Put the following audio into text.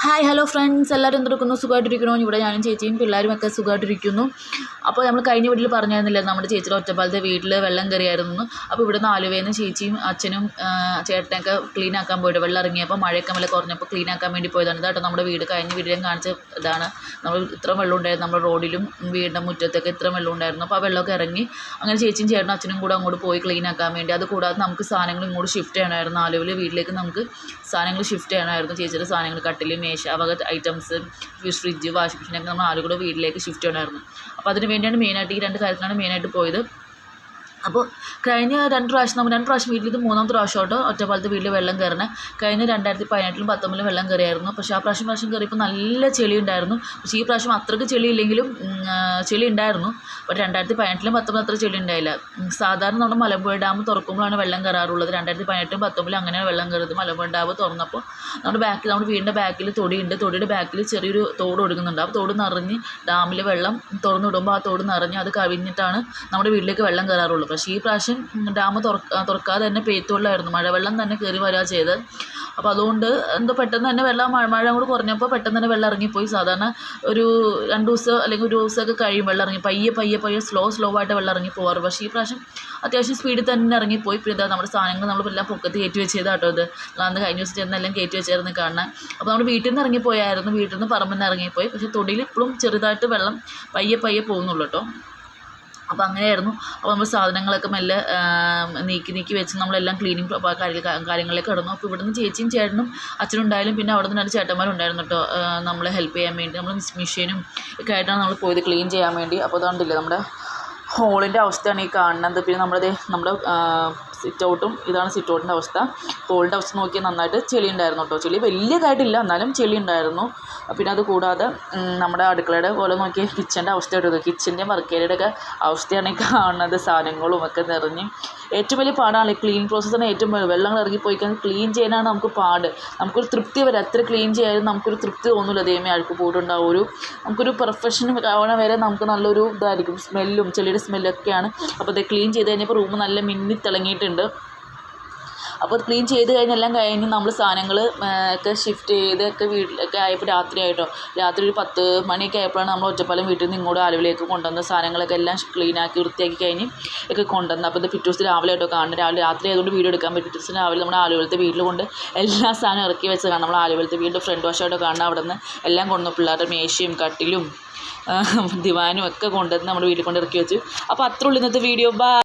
Hi hello friends, എല്ലാവരും എന്തെടുക്കുന്നു? സുഖമായിട്ടിരിക്കണോ? ഇവിടെ ഞാനും ചേച്ചിയും പിള്ളേരുമൊക്കെ സുഖമായിട്ടിരിക്കുന്നു. അപ്പോൾ നമ്മൾ കഴിഞ്ഞ വീട്ടിൽ പറഞ്ഞായിരുന്നില്ല, നമ്മുടെ ചേച്ചിയുടെ ഒറ്റപ്പാലത്തെ വീട്ടിൽ വെള്ളം കയറിയായിരുന്നു. അപ്പോൾ ഇവിടുന്ന് ആലുവയിൽ നിന്ന് ചേച്ചിയും അച്ഛനും ചേട്ടനൊക്കെ ക്ലീൻ ആക്കാൻ പോയിട്ട് വെള്ളം ഇറങ്ങിയപ്പോൾ മഴയൊക്കെ വില കുറഞ്ഞപ്പോൾ ക്ലീൻ ആക്കാൻ വേണ്ടി പോയതാണ്. ഇതാട്ടോ നമ്മുടെ വീട്. കഴിഞ്ഞ വീട്ടിലും കാണിച്ച ഇതാണ്. നമ്മൾ ഇത്ര വെള്ളം ഉണ്ടായിരുന്നു, നമ്മുടെ റോഡിലും വീടിൻ്റെ മുറ്റത്തൊക്കെ ഇത്ര വെള്ളം ഉണ്ടായിരുന്നു. അപ്പോൾ ആ വെള്ളമൊക്കെ ഇറങ്ങി അങ്ങനെ ചേച്ചിയും ചേട്ടനും അച്ഛനും കൂടെ അങ്ങോട്ട് പോയി ക്ലീൻ ആക്കാൻ വേണ്ടി. അത് കൂടാതെ നമുക്ക് സാധനങ്ങൾ ഇങ്ങോട്ട് ഷിഫ്റ്റ് ചെയ്യണമായിരുന്നു. ആലുവയിൽ വീട്ടിലേക്ക് നമുക്ക് സാധനങ്ങൾ ഷിഫ്റ്റ് ചെയ്യണമായിരുന്നു. ചേച്ചിയുടെ സാധനങ്ങൾ, കട്ടിൽ, മേശ, വക ഐറ്റംസ്, ഫ്രിഡ്ജ്, വാഷിംഗ് മെഷീനൊക്കെ നമ്മൾ ആലുകൂടെ വീട്ടിലേക്ക് ഷിഫ്റ്റ് ചെയ്യണമായിരുന്നു. അപ്പോൾ അതിന് വേണ്ടിയാണ് മെയിനായിട്ട്, ഈ രണ്ട് കാര്യത്തിലാണ് മെയിനായിട്ട് പോയത്. അപ്പോൾ കഴിഞ്ഞ രണ്ട് പ്രാവശ്യം വീട്ടിൽ, ഇത് മൂന്നാമത്തെ പ്രാവശ്യമായിട്ട് ഒറ്റപ്പാലത്തെ വീട്ടിൽ വെള്ളം കയറണേ. കഴിഞ്ഞ 2018-ലും 2019-ലും വെള്ളം കയറിയായിരുന്നു. പക്ഷേ ആ പ്രാവശ്യം കയറിയപ്പോൾ നല്ല ചെളി ഉണ്ടായിരുന്നു. പക്ഷേ ഈ പ്രാവശ്യം അത്രയ്ക്ക് ചെളി ഇല്ലെങ്കിലും ചെളി ഉണ്ടായിരുന്നു. ബട്ട് 2018-ലും 2019-ലും അത്ര ചെളി ഉണ്ടായില്ല. സാധാരണ നമ്മുടെ മലമ്പുഴ ഡാം തുറക്കുമ്പോഴാണ് വെള്ളം കയറാറുള്ളത്. 2018-ലും 2019-ലും അങ്ങനെയാണ് വെള്ളം കയറുന്നത്. മലമ്പുഴ ഡാം തുറന്നപ്പോൾ നമ്മുടെ വീടിൻ്റെ ബാക്കിൽ തൊടിയുണ്ട്. തൊടിയുടെ ബാക്കിൽ ചെറിയൊരു തോട് ഒഴുകുന്നുണ്ട്. ആ തോട് നിറഞ്ഞ് ഡാമിൽ വെള്ളം തുറന്നു വിടുമ്പോൾ ആ തോട് നിറഞ്ഞ് അത് കവിഞ്ഞിട്ടാണ് നമ്മുടെ വീട്ടിലേക്ക് വെള്ളം കയറാറുള്ളത്. പക്ഷേ ഈ പ്രാവശ്യം ഡാം തുറക്കാതെ തന്നെ പെയ്ത്തുള്ളായിരുന്നു. മഴവെള്ളം തന്നെ കയറി വരിക ചെയ്തത്. അപ്പോൾ അതുകൊണ്ട് എന്തോ പെട്ടെന്ന് തന്നെ മഴ കൂടെ കുറഞ്ഞപ്പോൾ പെട്ടെന്ന് തന്നെ വെള്ളം ഇറങ്ങിപ്പോയി. സാധാരണ ഒരു 2 ദിവസം അല്ലെങ്കിൽ ഒരു ദിവസമൊക്കെ കഴിയും വെള്ളം ഇറങ്ങി. പയ്യെ സ്ലോ ആയിട്ട് വെള്ളം ഇറങ്ങി പോകാറ്. പക്ഷേ ഈ പ്രാവശ്യം അത്യാവശ്യം സ്പീഡിൽ തന്നെ ഇറങ്ങിപ്പോയി. പിന്നെ ഇതാ നമ്മുടെ സാധനങ്ങൾ നമ്മളെല്ലാം പൊക്കത്ത് കയറ്റി വെച്ചതാട്ടോ. ഇത് അന്ന് കഴിഞ്ഞ ദിവസം ചെന്നെല്ലാം കയറ്റി വെച്ചായിരുന്നു കാണാൻ. അപ്പോൾ നമ്മൾ വീട്ടിൽ നിന്ന് ഇറങ്ങിപ്പോയായിരുന്നു. വീട്ടിൽ നിന്ന് പറമ്പിൽ നിന്ന് ഇറങ്ങിപ്പോയി. പക്ഷേ തൊടിയിൽ ഇപ്പോഴും ചെറുതായിട്ട് വെള്ളം പയ്യെ പോകുന്നുള്ളൂ കേട്ടോ. അപ്പോൾ അങ്ങനെയായിരുന്നു. അപ്പോൾ നമ്മൾ സാധനങ്ങളൊക്കെ മെല്ലെ നീക്കി വെച്ച് നമ്മളെല്ലാം ക്ലീനിങ് കാര്യങ്ങളിലേക്ക് കിടന്നു. അപ്പോൾ ഇവിടുന്ന് ചേച്ചിയും ചേട്ടനും അച്ഛനും ഉണ്ടായാലും പിന്നെ അവിടെ നിന്ന് 2 ചേട്ടന്മാരുണ്ടായിരുന്നു കേട്ടോ, നമ്മളെ ഹെൽപ്പ് ചെയ്യാൻ വേണ്ടി. നമ്മൾ മെഷീനും ഒക്കെ ആയിട്ടാണ് നമ്മൾ പോയത് ക്ലീൻ ചെയ്യാൻ വേണ്ടി. അപ്പോൾ അതുകൊണ്ടില്ലേ നമ്മുടെ ഹോളിൻ്റെ അവസ്ഥയാണ് ഈ കാണുന്നത്. പിന്നെ നമ്മുടെ ഇതാണ് സിറ്റ് ഔട്ടിൻ്റെ അവസ്ഥ. ഹോളിൻ്റെ അവസ്ഥ നോക്കിയാൽ നന്നായിട്ട് ചെളി ഉണ്ടായിരുന്നു കേട്ടോ. ചെളി വലിയതായിട്ടില്ല, എന്നാലും ചെളി ഉണ്ടായിരുന്നു. പിന്നെ അത് കൂടാതെ നമ്മുടെ അടുക്കളയുടെ പോലെ നോക്കിയാൽ കിച്ചൻ്റെ അവസ്ഥ എടുത്തത്. കിച്ചൻ്റെയും വർക്കേരിയുടെയൊക്കെ അവസ്ഥയാണ് ഈ കാണുന്നത്. സാധനങ്ങളും ഒക്കെ നിറഞ്ഞ് ഏറ്റവും വലിയ പാടാണ് ഈ ക്ലീൻ പ്രോസസ്സാണ്. ഏറ്റവും വെള്ളം ഇറങ്ങിപ്പോയി കഴിഞ്ഞാൽ ക്ലീൻ ചെയ്യാനാണ് നമുക്ക് പാട്. നമുക്കൊരു തൃപ്തി വരെ, എത്ര ക്ലീൻ ചെയ്യാനും നമുക്കൊരു തൃപ്തി തോന്നില്ല. ദൈവമേ, അഴുക്ക് പോയിട്ടുണ്ടാവും. നമുക്കൊരു പെർഫെക്ഷൻ ആവണ വരെ നമുക്ക് നല്ലൊരു ഇതായിരിക്കും. സ്മെല്ലും ചെളിയുടെ സ്മെല്ലൊക്കെയാണ്. അപ്പോൾ അത് ക്ലീൻ ചെയ്ത് കഴിഞ്ഞപ്പോൾ റൂം നല്ല മിന്നി തിളങ്ങിയിട്ടുണ്ട്. അപ്പോൾ ക്ലീൻ ചെയ്ത് കഴിഞ്ഞെല്ലാം കഴിഞ്ഞ് നമ്മൾ സാധനങ്ങൾ ഒക്കെ ഷിഫ്റ്റ് ചെയ്തൊക്കെ വീട്ടിലൊക്കെ ആയപ്പോൾ രാത്രി ഒരു 10 മണിയൊക്കെ ആയപ്പോഴാണ് നമ്മൾ ഒറ്റപ്പാലം വീട്ടിൽ നിന്ന് ഇങ്ങോട്ട് ആലുവയിലേക്ക് കൊണ്ടുവന്ന സാധനങ്ങളൊക്കെ എല്ലാം ക്ലീനാക്കി വൃത്തിയാക്കി കഴിഞ്ഞ് ഒക്കെ കൊണ്ടുവന്നത്. അപ്പോൾ ഇത് പിറ്റേ ദിവസം രാവിലെ ആയിട്ടോ കാണുന്നത്. രാത്രി ആയതുകൊണ്ട് വീഡിയോ എടുക്കാൻ പറ്റും. പിറ്റേ ദിവസം രാവിലെ നമ്മുടെ ആലുവയിലത്തെ വീട്ടിൽ കൊണ്ട് എല്ലാ സാധനവും ഇറക്കി വെച്ച് കാണാം. നമ്മൾ ആലുവയിലത്തെ വീടിൻ്റെ ഫ്രണ്ട് വശമായിട്ടോ കാണാം. അവിടെ നിന്ന് എല്ലാം കൊണ്ടുവന്നു. പിള്ളേരുടെ മേശയും കട്ടിലും ദിവാനും ഒക്കെ കൊണ്ടുവന്ന് നമ്മുടെ വീട്ടിൽ കൊണ്ട് ഇറക്കി വെച്ചു. അപ്പോൾ അത്ര ഉള്ളൂ ഇന്നത്തെ വീഡിയോ. ബൈ.